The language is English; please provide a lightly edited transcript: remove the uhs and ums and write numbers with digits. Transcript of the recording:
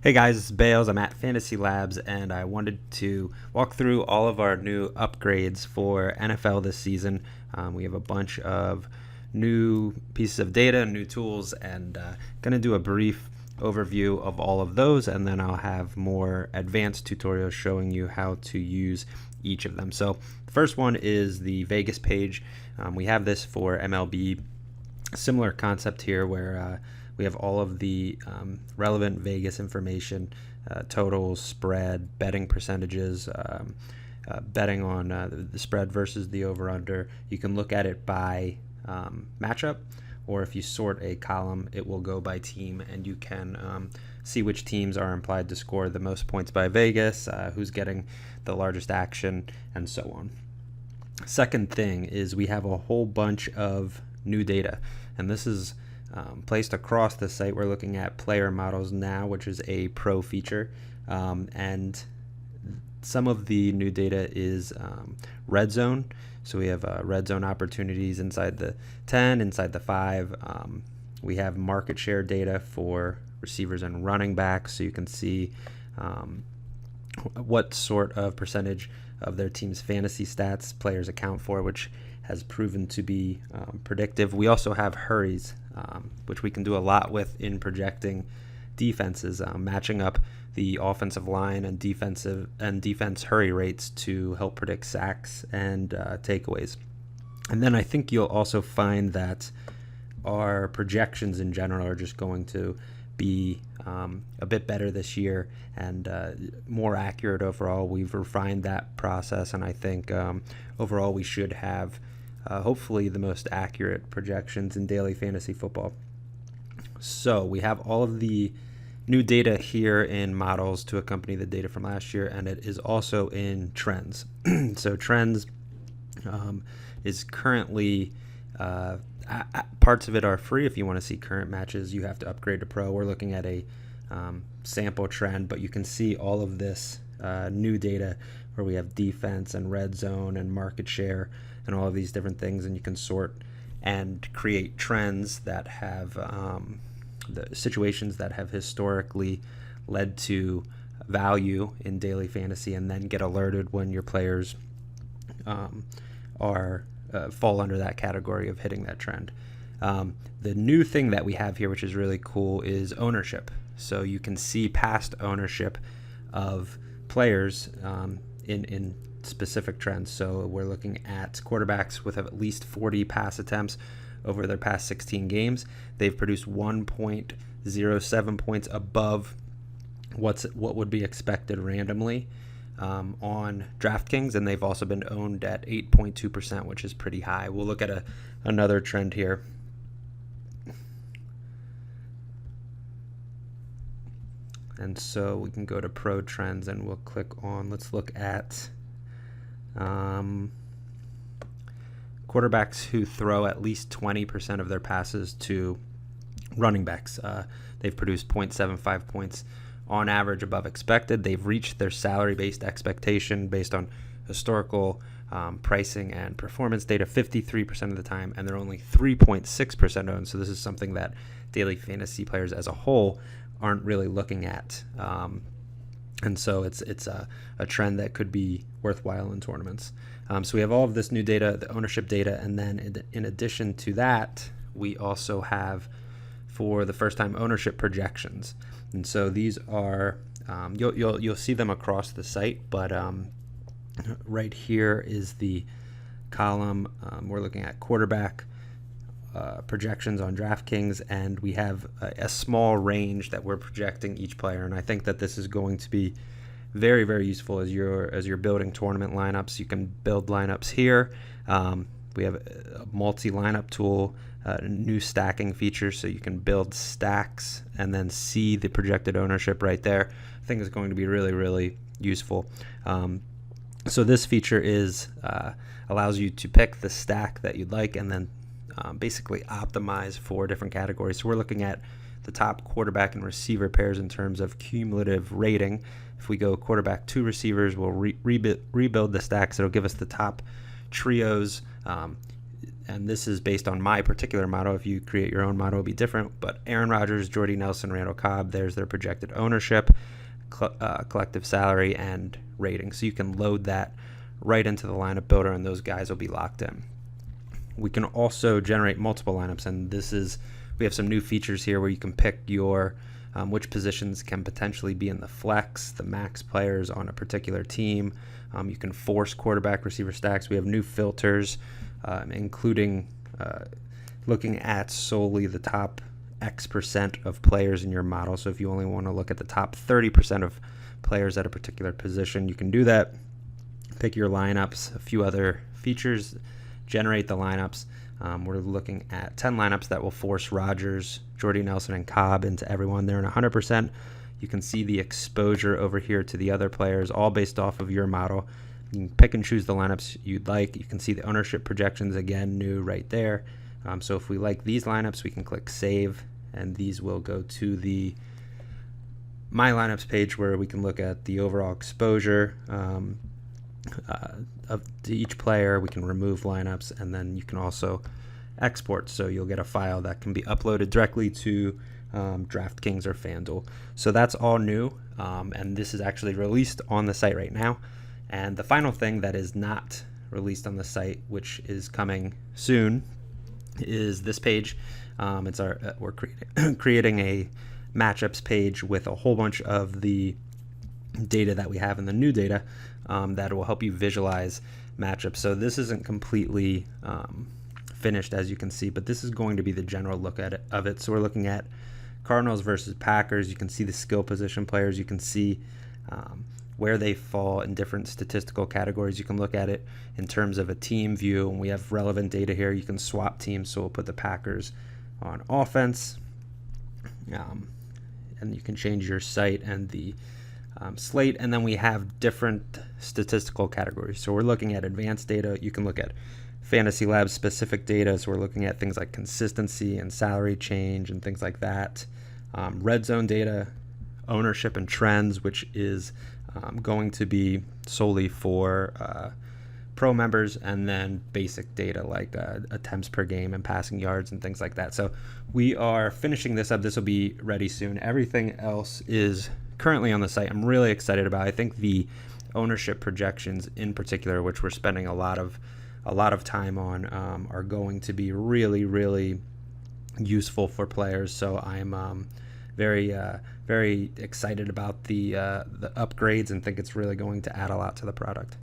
Hey guys, it's Bales. I'm at FantasyLabs, and I wanted to walk through all of our new upgrades for NFL this season. We have a bunch of new pieces of data, new tools, and going to do a brief overview of all of those, and then I'll have more advanced tutorials showing you how to use each of them. So the first one is the Vegas page. We have this for MLB. Similar concept here where we have all of the relevant Vegas information, totals, spread, betting percentages, betting on the spread versus the over-under. You can look at it by matchup, or if you sort a column, it will go by team, and you can see which teams are implied to score the most points by Vegas, who's getting the largest action, and so on. Second thing is we have a whole bunch of new data, and this is placed across the site. We're looking at player models now, which is a pro feature, and some of the new data is red zone. So we have red zone opportunities inside the 10, inside the 5. We have market share data for receivers and running backs, so you can see what sort of percentage of their team's fantasy stats players account for, which has proven to be predictive. We also have hurries, which we can do a lot with in projecting defenses, matching up the offensive line and defense hurry rates to help predict sacks and takeaways. And then I think you'll also find that our projections in general are just going to be a bit better this year and more accurate overall. We've refined that process, and I think overall we should have hopefully the most accurate projections in daily fantasy football. So we have all of the new data here in models to accompany the data from last year, and it is also in trends. So trends is currently parts of it are free. If you want to see current matches, you have to upgrade to pro. We're looking at a sample trend, but you can see all of this new data where we have defense and red zone and market share and all of these different things, and you can sort and create trends that have the situations that have historically led to value in daily fantasy, and then get alerted when your players are fall under that category of hitting that trend. The new thing that we have here, which is really cool, is ownership. So you can see past ownership of players in specific trends. So we're looking at quarterbacks with at least 40 pass attempts over their past 16 games. They've produced 1.07 points above what would be expected randomly on DraftKings, and they've also been owned at 8.2%, which is pretty high. We'll look at another trend here. And so we can go to Pro Trends, and we'll click on, let's look at quarterbacks who throw at least 20% of their passes to running backs. They've produced 0.75 points on average above expected. They've reached their salary-based expectation based on historical pricing and performance data 53% of the time, and they're only 3.6% owned. So this is something that daily fantasy players as a whole aren't really looking at. And so it's a trend that could be worthwhile in tournaments. So we have all of this new data, the ownership data, and then in addition to that, we also have for the first time ownership projections. And so these are you'll see them across the site, but right here is the column. We're looking at quarterback projections on DraftKings, and we have a small range that we're projecting each player. And I think that this is going to be very, very useful as you're building tournament lineups. You can build lineups here. We have a multi-lineup tool, new stacking features, so you can build stacks and then see the projected ownership right there. I think it's going to be really, really useful. So this feature allows you to pick the stack that you'd like, and then basically optimize for different categories. So we're looking at the top quarterback and receiver pairs in terms of cumulative rating. If we go quarterback, 2 receivers, we'll rebuild the stacks. It'll give us the top trios and this is based on my particular model. If you create your own model, it'll be different. But Aaron Rodgers, Jordy Nelson, Randall Cobb, there's their projected ownership, collective salary, and rating. So you can load that right into the lineup builder, and those guys will be locked in. We can also generate multiple lineups, and we have some new features here where you can pick your which positions can potentially be in the flex, the max players on a particular team. You can force quarterback receiver stacks. We have new filters, including looking at solely the top X% of players in your model. So if you only want to look at the top 30% of players at a particular position, you can do that. Pick your lineups, a few other features, generate the lineups. We're looking at 10 lineups that will force Rodgers, Jordy Nelson, and Cobb into everyone. They're in 100%. You can see the exposure over here to the other players, all based off of your model. You can pick and choose the lineups you'd like. You can see the ownership projections, again, new right there. So if we like these lineups, we can click Save, and these will go to the My Lineups page where we can look at the overall exposure to each player. We can remove lineups, and then you can also export. So you'll get a file that can be uploaded directly to DraftKings or FanDuel. So that's all new, and this is actually released on the site right now. And the final thing that is not released on the site, which is coming soon, is this page. We're creating a matchups page with a whole bunch of the data that we have in the new data that will help you visualize matchups. So this isn't completely finished, as you can see, but this is going to be the general look of it. So we're looking at Cardinals versus Packers. You can see the skill position players. You can see where they fall in different statistical categories. You can look at it in terms of a team view, and we have relevant data here. You can swap teams, so we'll put the Packers on offense, and you can change your site and the slate, and then we have different statistical categories. So we're looking at advanced data. You can look at FantasyLabs specific data, so we're looking at things like consistency and salary change and things like that. Red zone data, ownership and trends, which is going to be solely for pro members, and then basic data like attempts per game and passing yards and things like that. So we are finishing this up. This will be ready soon. Everything else is currently on the site. I'm really excited about. I think the ownership projections in particular, which we're spending a lot of time on, are going to be really, really useful for players. So I'm very excited about the upgrades, and think it's really going to add a lot to the product.